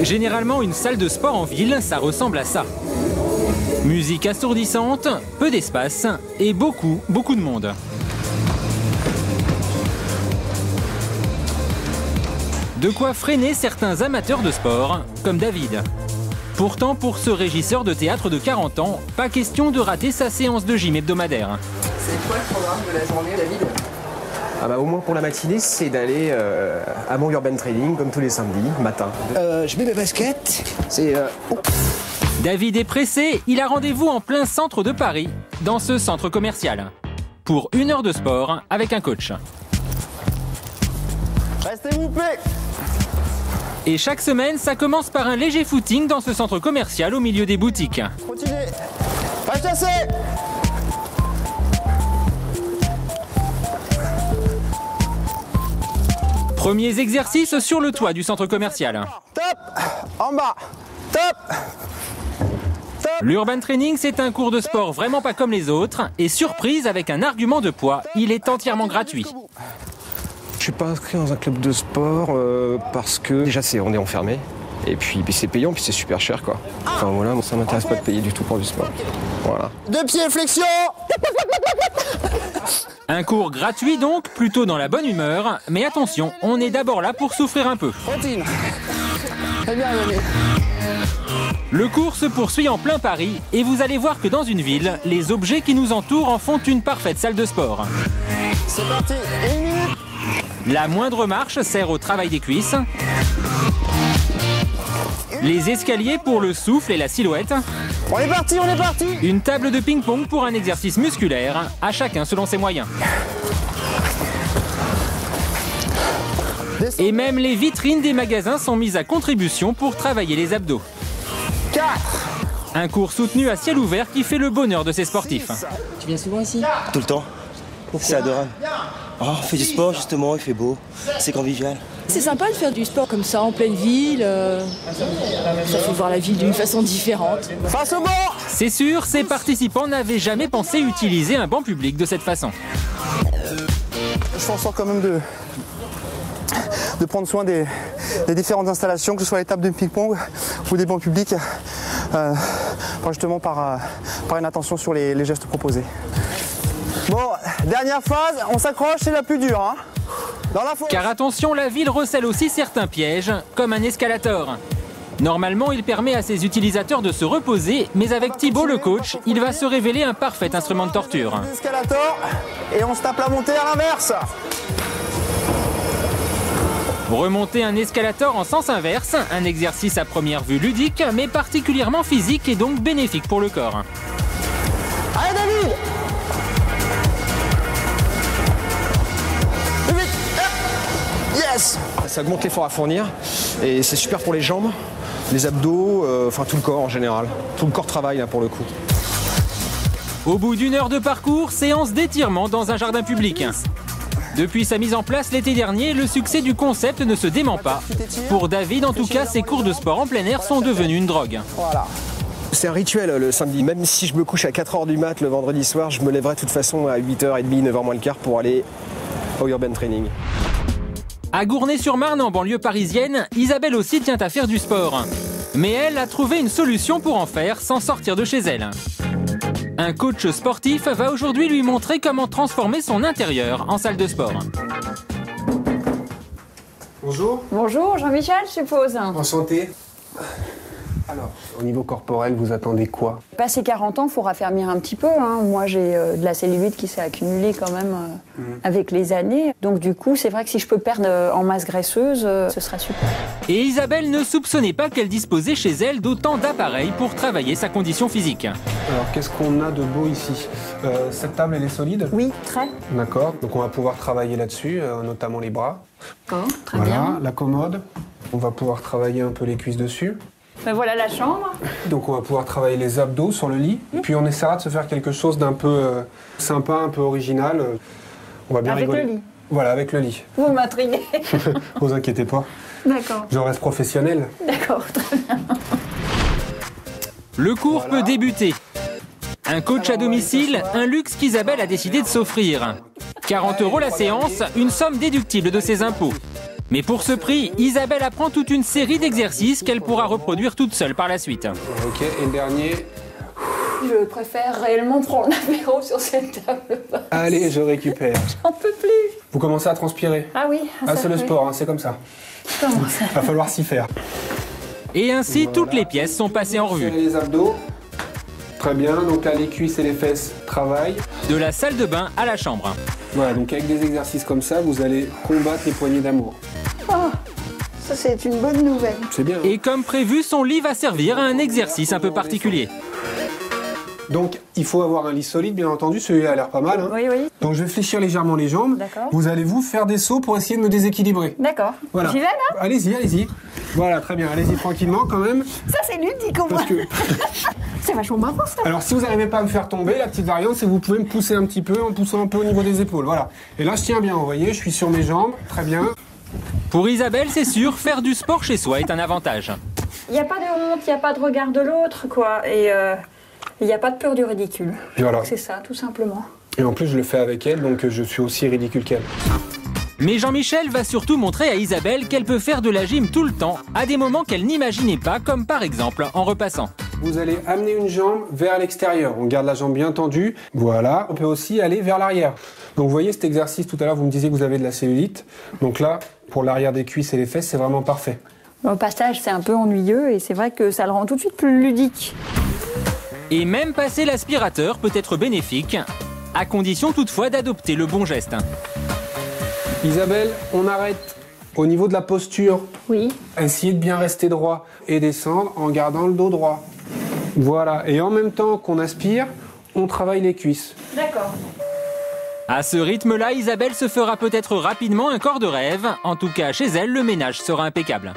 Généralement, une salle de sport en ville, ça ressemble à ça. Musique assourdissante, peu d'espace et beaucoup de monde. De quoi freiner certains amateurs de sport, comme David. Pourtant, pour ce régisseur de théâtre de 40 ans, pas question de rater sa séance de gym hebdomadaire. C'est quoi le programme de la journée, David ? Au moins pour la matinée, c'est d'aller à mon Urban Training, comme tous les samedis, matin. Je mets mes baskets, c'est... David est pressé, il a rendez-vous en plein centre de Paris, dans ce centre commercial, pour 1 heure de sport avec un coach. Restez groupés. Et chaque semaine, ça commence par un léger footing dans ce centre commercial au milieu des boutiques. Continuez. Reste assez. Premiers exercices sur le toit du centre commercial. Top. En bas. Top. L'Urban Training, c'est un cours de sport vraiment pas comme les autres. Et surprise, avec un argument de poids, il est entièrement gratuit. Je suis pas inscrit dans un club de sport parce que déjà on est enfermé. Et puis c'est payant, puis c'est super cher quoi. Enfin voilà, moi ça m'intéresse pas de payer du tout pour du sport. Voilà. 2 pieds, flexion. Un cours gratuit donc, plutôt dans la bonne humeur. Mais attention, on est d'abord là pour souffrir un peu. Routine. Très bien, Yannick. Le cours se poursuit en plein Paris et vous allez voir que dans une ville, les objets qui nous entourent en font une parfaite salle de sport. C'est parti, 1 minute. La moindre marche sert au travail des cuisses. Les escaliers pour le souffle et la silhouette. On est parti, on est parti. Une table de ping-pong pour un exercice musculaire, à chacun selon ses moyens. Et même les vitrines des magasins sont mises à contribution pour travailler les abdos. 4. Un cours soutenu à ciel ouvert qui fait le bonheur de ces sportifs. Tu viens souvent ici ? Tout le temps. C'est adorable. Oh, on fait du sport justement, il fait beau. C'est convivial. C'est sympa de faire du sport comme ça en pleine ville. Ça fait voir la ville d'une façon différente. Face au bord. C'est sûr, ces participants n'avaient jamais pensé utiliser un banc public de cette façon. Je fais en sorte quand même de prendre soin des différentes installations, que ce soit les tables de ping-pong ou des bancs publics, justement par une attention sur les gestes proposés. Bon, dernière phase, on s'accroche, c'est la plus dure. Hein. Dans la fosse. Car attention, la ville recèle aussi certains pièges, comme un escalator. Normalement, il permet à ses utilisateurs de se reposer, mais avec Thibaut, le coach, il va se révéler un parfait instrument de torture. Escalator, et on se tape la montée à l'inverse. Remonter un escalator en sens inverse, un exercice à première vue ludique, mais particulièrement physique et donc bénéfique pour le corps. Allez David. Yes. Ça augmente l'effort à fournir et c'est super pour les jambes, les abdos, enfin tout le corps en général. Tout le corps travaille là pour le coup. Au bout d'1 heure de parcours, séance d'étirement dans un jardin public. Depuis sa mise en place l'été dernier, le succès du concept ne se dément pas. Pour David, en tout cas, ses cours de sport en plein air sont devenus une drogue. Voilà. C'est un rituel le samedi. Même si je me couche à 4h du mat le vendredi soir, je me lèverai de toute façon à 8h30, 9h moins le quart pour aller au Urban Training. À Gournay-sur-Marne, en banlieue parisienne, Isabelle aussi tient à faire du sport. Mais elle a trouvé une solution pour en faire sans sortir de chez elle. Un coach sportif va aujourd'hui lui montrer comment transformer son intérieur en salle de sport. Bonjour. Bonjour, Jean-Michel, je suppose. Enchanté. Alors, au niveau corporel, vous attendez quoi? Passé 40 ans, il faut raffermir un petit peu. Hein. Moi, j'ai de la cellulite qui s'est accumulée quand même avec les années. Donc du coup, c'est vrai que si je peux perdre en masse graisseuse, ce sera super. Et Isabelle ne soupçonnait pas qu'elle disposait chez elle d'autant d'appareils pour travailler sa condition physique. Alors, qu'est-ce qu'on a de beau ici? Cette table, elle est solide? Oui, très. D'accord. Donc on va pouvoir travailler là-dessus, notamment les bras. D'accord, très voilà, bien. la commode. On va pouvoir travailler un peu les cuisses dessus. Ben voilà la chambre. Donc on va pouvoir travailler les abdos sur le lit. Et puis on essaiera de se faire quelque chose d'un peu sympa, un peu original. On va bien rigoler. Avec le lit. Voilà, avec le lit. Vous m'intriguez. Ne vous inquiétez pas. D'accord. Je reste professionnel. D'accord, très bien. Le cours peut débuter. Un coach à domicile, un luxe qu'Isabelle a décidé de s'offrir. 40 € la séance, une somme déductible de ses impôts. Mais pour ce prix, Isabelle apprend toute une série d'exercices qu'elle pourra reproduire toute seule par la suite. Ok, et le dernier. Je préfère réellement prendre l'apéro sur cette table. Allez, je récupère. J'en peux plus. Vous commencez à transpirer. Ah oui. Ah, c'est le sport, hein, c'est comme ça. Comment ça? Va falloir s'y faire. Et ainsi, toutes les pièces sont passées en revue. Les abdos. Très bien, donc là les cuisses et les fesses travaillent. De la salle de bain à la chambre. Voilà, donc avec des exercices comme ça, vous allez combattre les poignées d'amour. Oh, ça c'est une bonne nouvelle. C'est bien. Hein. Et comme prévu, son lit va servir à un exercice un peu particulier. Donc il faut avoir un lit solide, bien entendu, celui-là a l'air pas mal. Hein. Oui, oui. Donc je vais fléchir légèrement les jambes. D'accord. Vous allez vous faire des sauts pour essayer de me déséquilibrer. D'accord. Voilà. J'y vais là? Allez-y, allez-y. Voilà, très bien, allez-y tranquillement quand même. Ça c'est ludique au moins. Parce que... C'est vachement marrant ça. Alors si vous n'arrivez pas à me faire tomber, la petite variante, c'est que vous pouvez me pousser un petit peu en poussant un peu au niveau des épaules. Voilà. Et là je tiens bien, vous voyez, je suis sur mes jambes, très bien. Pour Isabelle, c'est sûr, faire du sport chez soi est un avantage. Il n'y a pas de honte, il n'y a pas de regard de l'autre, quoi. Et il n'y a pas de peur du ridicule. Et voilà. C'est ça, tout simplement. Et en plus je le fais avec elle, donc je suis aussi ridicule qu'elle. Mais Jean-Michel va surtout montrer à Isabelle qu'elle peut faire de la gym tout le temps, à des moments qu'elle n'imaginait pas, comme par exemple en repassant. Vous allez amener une jambe vers l'extérieur. On garde la jambe bien tendue. Voilà. On peut aussi aller vers l'arrière. Donc vous voyez cet exercice tout à l'heure, vous me disiez que vous avez de la cellulite. Donc là, pour l'arrière des cuisses et les fesses, c'est vraiment parfait. Au passage, c'est un peu ennuyeux et c'est vrai que ça le rend tout de suite plus ludique. Et même passer l'aspirateur peut être bénéfique, à condition toutefois d'adopter le bon geste. Isabelle, on arrête au niveau de la posture. Oui. Essayez de bien rester droit et descendre en gardant le dos droit. Voilà. Et en même temps qu'on aspire, on travaille les cuisses. D'accord. À ce rythme-là, Isabelle se fera peut-être rapidement un corps de rêve. En tout cas, chez elle, le ménage sera impeccable.